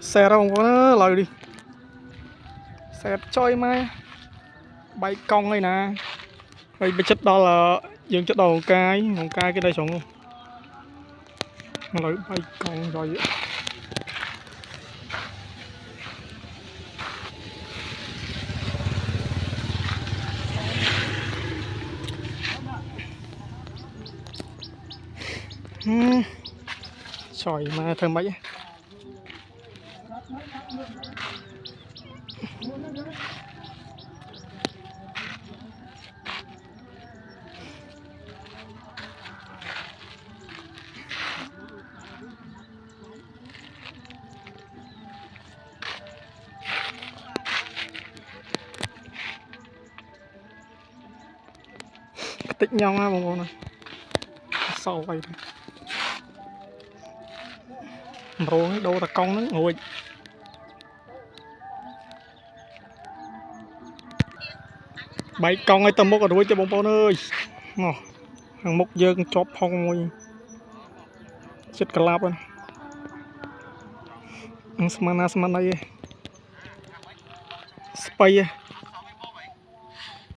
xe đâu có lời đi xe chơi mai bay cong này nè bây chất đó là dương chất đầu cái cái đây xuống lời bay cong rồi trời mà thơm mấy tích nhau ha bông bông này sau vậy rồi đâu là con nó ngồi bay con ấy tầm mốc ở đuôi cho bông bông ơi hàng mốc dương chóp phong môi chết cả lạp rồi smana đây spay